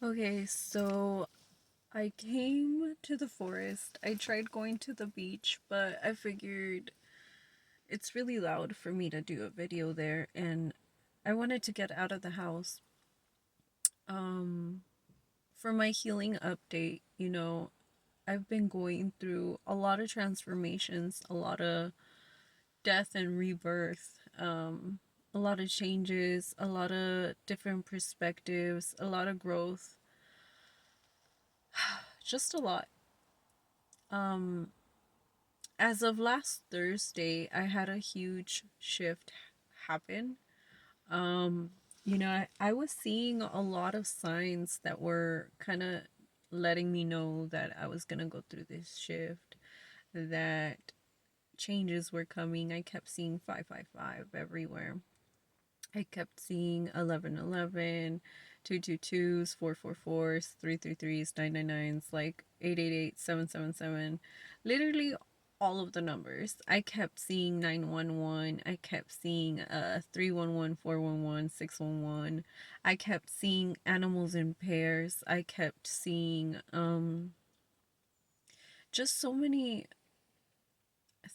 Okay, so I came to the forest. I tried going to the beach, but I figured it's really loud for me to do a video there, and I wanted to get out of the house. Um, for my healing update, I've been going through a lot of transformations, a lot of death and rebirth, a lot of changes, a lot of different perspectives, a lot of growth, just a lot. Um, as of last Thursday, I had a huge shift happen. Um, I was seeing a lot of signs that were kind of letting me know that I was going to go through this shift, that changes were coming. I kept seeing 555 everywhere. I kept seeing 1111, 222s, 444s, 333s, 999s, like 888, 777. Literally all of the numbers. I kept seeing 911. I kept seeing 311, 411, 611. I kept seeing animals in pairs. I kept seeing just so many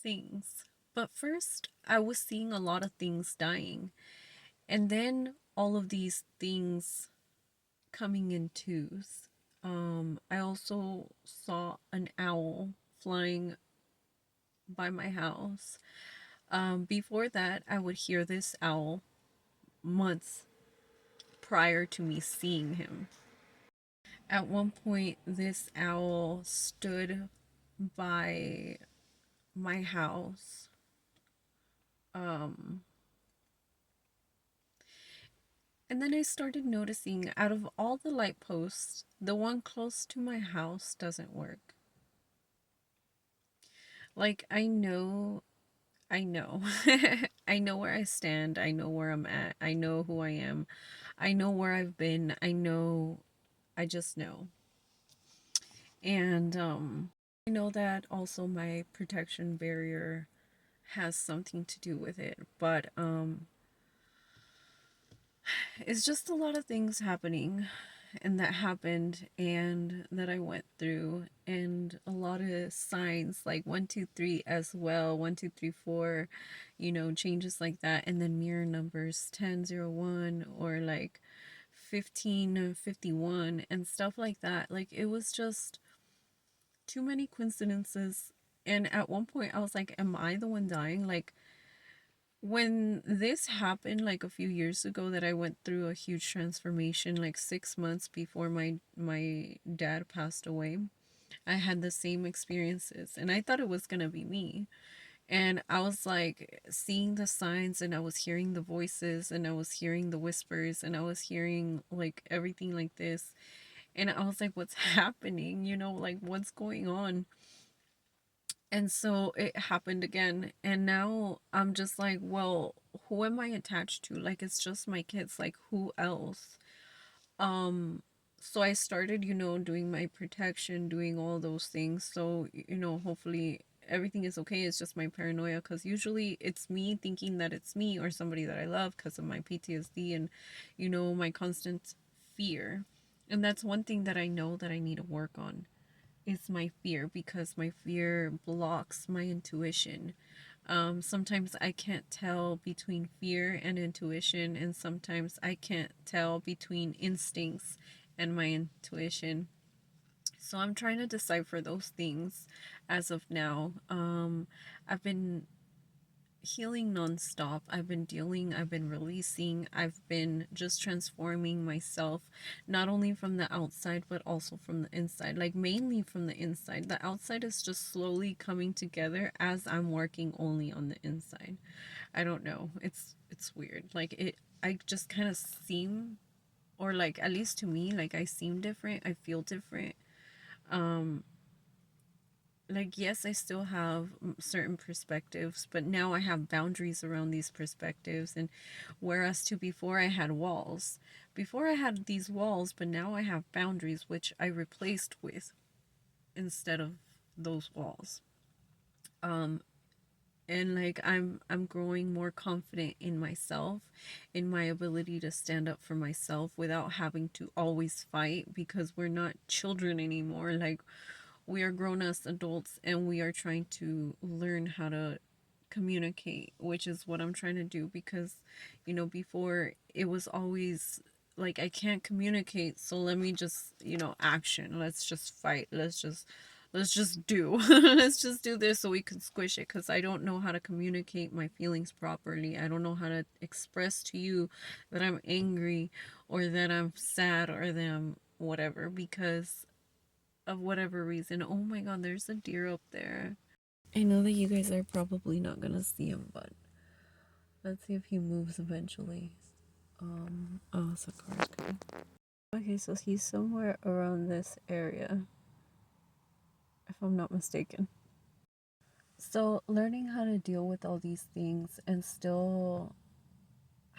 things. But first, I was seeing a lot of things dying. And then all of these things coming in twos. I also saw an owl flying by my house. Before that, I would hear this owl months prior to me seeing him. At one point, this owl stood by my house. Um, and then I started noticing out of all the light posts, the one close to my house doesn't work. Like, I know. I know where I stand. I know where I'm at. I know who I am. I know where I've been. I just know. And I know that also my protection barrier has something to do with it, but it's just a lot of things happening and that happened and that I went through, and a lot of signs like 123 as well, 1234, changes like that, and then mirror numbers 1001 or like 1551 and stuff like that. Like, it was just too many coincidences. And at one point I was like, am I the one dying? Like, when this happened like a few years ago, that I went through a huge transformation like 6 months before my dad passed away, I had the same experiences and I thought it was gonna be me. And I was like seeing the signs, and I was hearing the voices, and I was hearing the whispers, and I was hearing like everything like this. And I was like, what's happening? Like, what's going on? And so it happened again. And now I'm just like, well, who am I attached to? Like, it's just my kids. Like, who else? Um, so I started, doing my protection, doing all those things. So, hopefully everything is okay. It's just my paranoia, because usually it's me thinking that it's me or somebody that I love because of my PTSD and, my constant fear. And that's one thing that I know that I need to work on, is my fear, because my fear blocks my intuition. Sometimes I can't tell between fear and intuition, and sometimes I can't tell between instincts and my intuition. So I'm trying to decipher those things as of now. I've been healing nonstop. I've been dealing, I've been releasing, I've been just transforming myself, not only from the outside, but also from the inside. Like, mainly from the inside. The outside is just slowly coming together as I'm working only on the inside. I don't know. It's weird. Like, I just kind of seem, or like, at least to me, like, I seem different. I feel different. Um, like, yes, I still have certain perspectives, but now I have boundaries around these perspectives. And whereas to before, I had walls. Before, I had these walls, but now I have boundaries, which I replaced with instead of those walls. um and like I'm growing more confident in myself, in my ability to stand up for myself without having to always fight, because we're not children anymore. Like, we are grown as adults and we are trying to learn how to communicate, which is what I'm trying to do. Because, before it was always like, I can't communicate, so let me just, action. Let's just fight. Let's just do let's just do this so we can squish it, because I don't know how to communicate my feelings properly. I don't know how to express to you that I'm angry, or that I'm sad, or that I'm whatever, because of whatever reason. Oh my god, there's a deer up there. I know that you guys are probably not gonna see him, but let's see if he moves eventually. Oh, Sakura's coming. Okay, so he's somewhere around this area, if I'm not mistaken. So, learning how to deal with all these things and still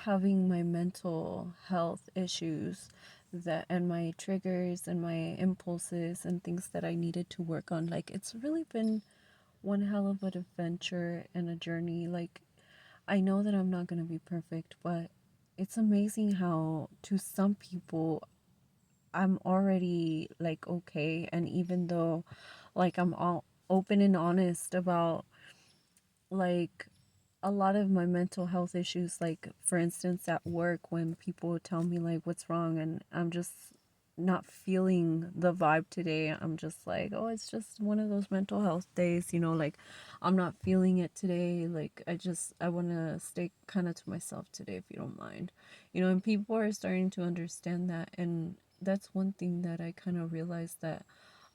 having my mental health issues, that and my triggers and my impulses and things that I needed to work on, like, it's really been one hell of an adventure and a journey. Like, I know that I'm not going to be perfect, but it's amazing how to some people I'm already like okay. And even though, like, I'm all open and honest about, like, a lot of my mental health issues, like, for instance, at work, when people tell me like what's wrong and I'm just not feeling the vibe today, I'm just like, oh, it's just one of those mental health days, like, I'm not feeling it today, like, I want to stay kind of to myself today, if you don't mind. And people are starting to understand that. And that's one thing that I kind of realized, that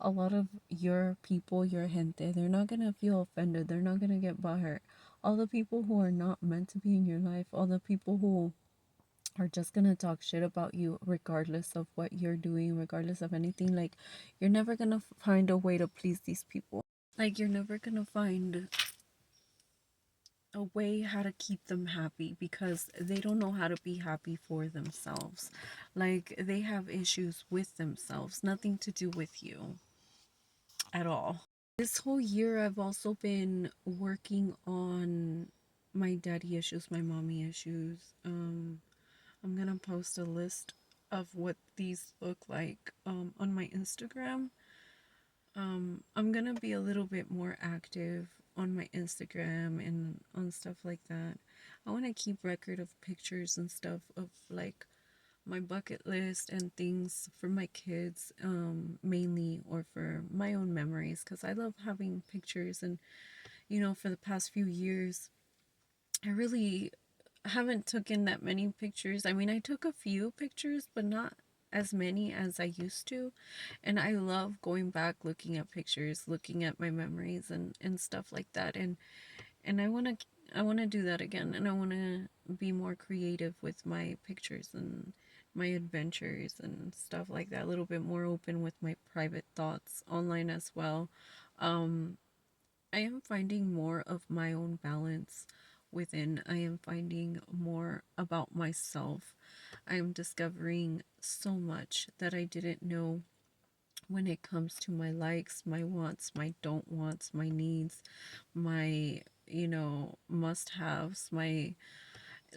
a lot of your people, your gente, they're not gonna feel offended, they're not gonna get butthurt. All the people who are not meant to be in your life, all the people who are just gonna talk shit about you, regardless of what you're doing, regardless of anything, like, you're never gonna find a way to please these people. Like, you're never gonna find a way how to keep them happy, because they don't know how to be happy for themselves. Like, they have issues with themselves, nothing to do with you at all. This whole year, I've also been working on my daddy issues, my mommy issues. I'm gonna post a list of what these look like on my Instagram. I'm gonna be a little bit more active on my Instagram and on stuff like that. I want to keep record of pictures and stuff of, like, my bucket list and things for my kids, mainly, or for my own memories, because I love having pictures. And for the past few years, I really haven't taken that many pictures. I mean, I took a few pictures, but not as many as I used to. And I love going back, looking at pictures, looking at my memories, and stuff like that. And I want to do that again. And I want to be more creative with my pictures and my adventures and stuff like that. A little bit more open with my private thoughts online as well. um I am finding more of my own balance within. I am finding more about myself. I am discovering so much that I didn't know, when it comes to my likes, my wants, my don't wants, my needs, my, must haves, my,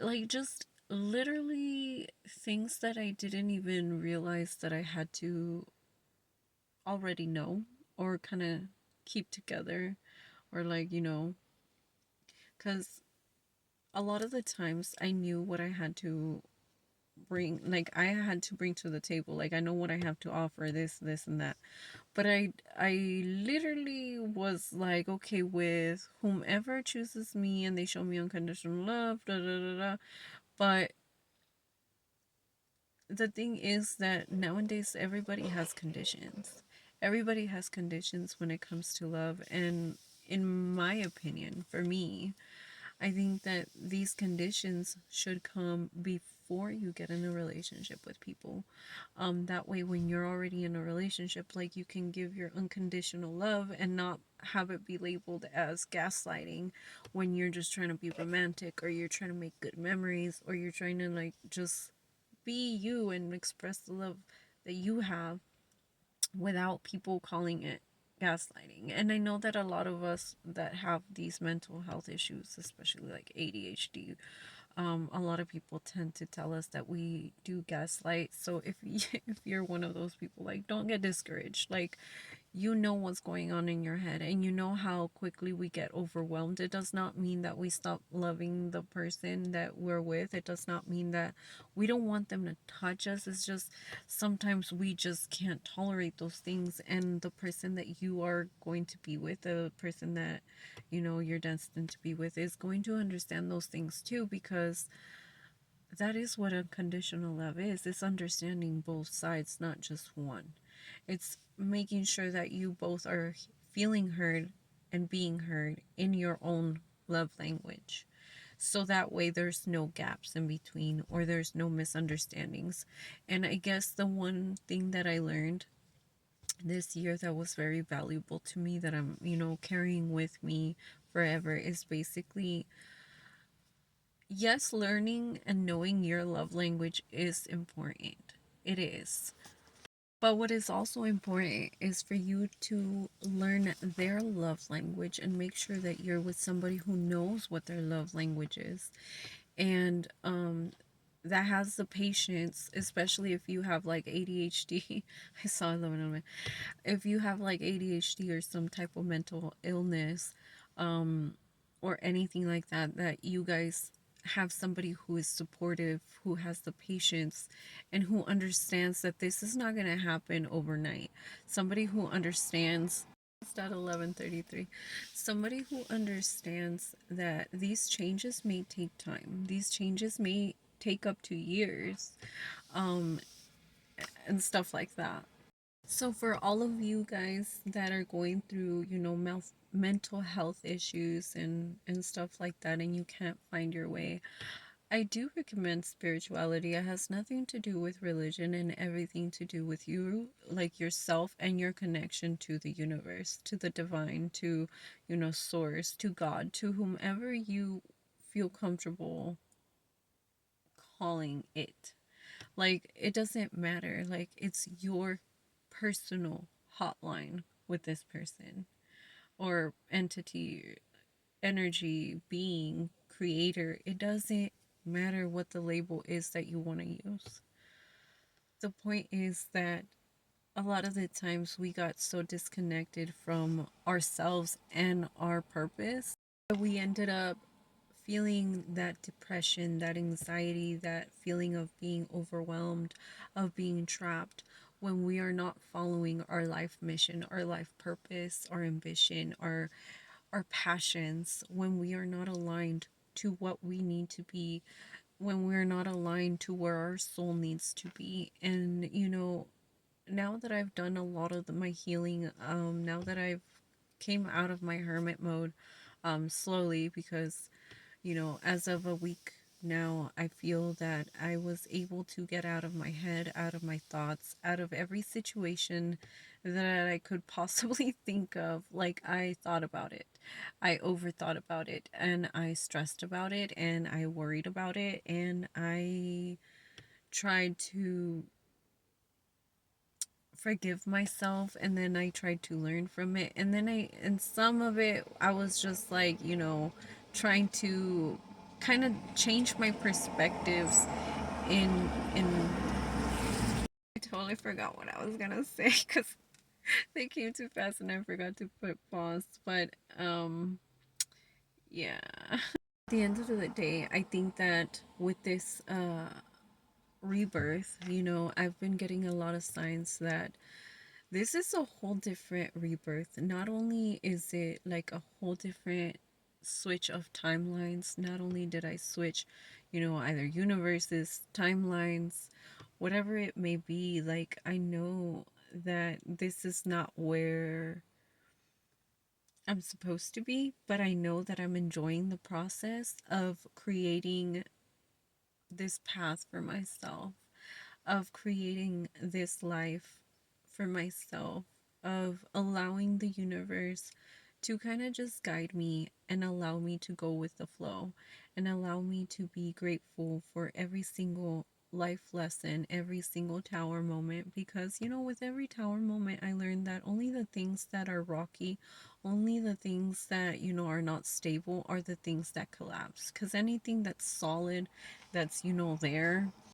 like, just literally things that I didn't even realize that I had to already know, or kind of keep together, or, like, because a lot of the times I knew what I had to bring, like, I had to bring to the table, like, I know what I have to offer, this and that. But I literally was like, okay, with whomever chooses me and they show me unconditional love, da da da da. But the thing is that nowadays everybody has conditions. Everybody has conditions when it comes to love. And in my opinion, for me, I think that these conditions should come before you get in a relationship with people. That way, when you're already in a relationship, like, you can give your unconditional love and not have it be labeled as gaslighting, when you're just trying to be romantic, or you're trying to make good memories, or you're trying to, like, just be you and express the love that you have, without people calling it gaslighting. And I know that a lot of us that have these mental health issues, especially like ADHD, a lot of people tend to tell us that we do gaslight. So if if you're one of those people, like, don't get discouraged. Like, you know what's going on in your head, and you know how quickly we get overwhelmed. It does not mean that we stop loving the person that we're with. It does not mean that we don't want them to touch us. It's just sometimes we just can't tolerate those things, and the person that you are going to be with, the person that you're destined to be with, is going to understand those things too, because that is what unconditional love is. It's understanding both sides, not just one. It's making sure that you both are feeling heard and being heard in your own love language. So that way there's no gaps in between, or there's no misunderstandings. And I guess the one thing that I learned this year that was very valuable to me, that I'm, carrying with me forever, is basically, yes, learning and knowing your love language is important. It is. But what is also important is for you to learn their love language and make sure that you're with somebody who knows what their love language is. And that has the patience, especially if you have like ADHD. I saw it on my, if you have like ADHD or some type of mental illness, um, or anything like that, that you guys have somebody who is supportive, who has the patience, and who understands that this is not going to happen overnight. Somebody who understands. It's at 11:33. Somebody who understands that these changes may take time. These changes may take up to years, um, and stuff like that. So for all of you guys that are going through, mental health issues and stuff like that, and you can't find your way, I do recommend spirituality. It has nothing to do with religion and everything to do with you, like yourself and your connection to the universe, to the divine, to, source, to God, to whomever you feel comfortable calling it. Like, it doesn't matter. Like, it's your personal hotline with this person or entity, energy, being, creator. It doesn't matter what the label is that you want to use. The point is that a lot of the times we got so disconnected from ourselves and our purpose that we ended up feeling that depression, that anxiety, that feeling of being overwhelmed, of being trapped, when we are not following our life mission, our life purpose, our ambition, our passions, when we are not aligned to what we need to be, when we're not aligned to where our soul needs to be. And now that I've done a lot of my healing, now that I've came out of my hermit mode, slowly, because as of a week now, I feel that I was able to get out of my head, out of my thoughts, out of every situation that I could possibly think of. Like, I thought about it, I overthought about it, and I stressed about it, and I worried about it, and I tried to forgive myself, and then I tried to learn from it, and then and some of it I was just like, trying to kind of change my perspectives in I totally forgot what I was gonna say because they came too fast and I forgot to put pause. But yeah. At the end of the day, I think that with this rebirth, I've been getting a lot of signs that this is a whole different rebirth. Not only is it like a whole different switch of timelines, not only did I switch, either universes, timelines, whatever it may be, like, I know that this is not where I'm supposed to be, but I know that I'm enjoying the process of creating this path for myself, of creating this life for myself, of allowing the universe to kind of just guide me and allow me to go with the flow and allow me to be grateful for every single life lesson every single tower moment, because with every tower moment I learned that only the things that are rocky, only the things that are not stable are the things that collapse, because anything that's solid, that's there,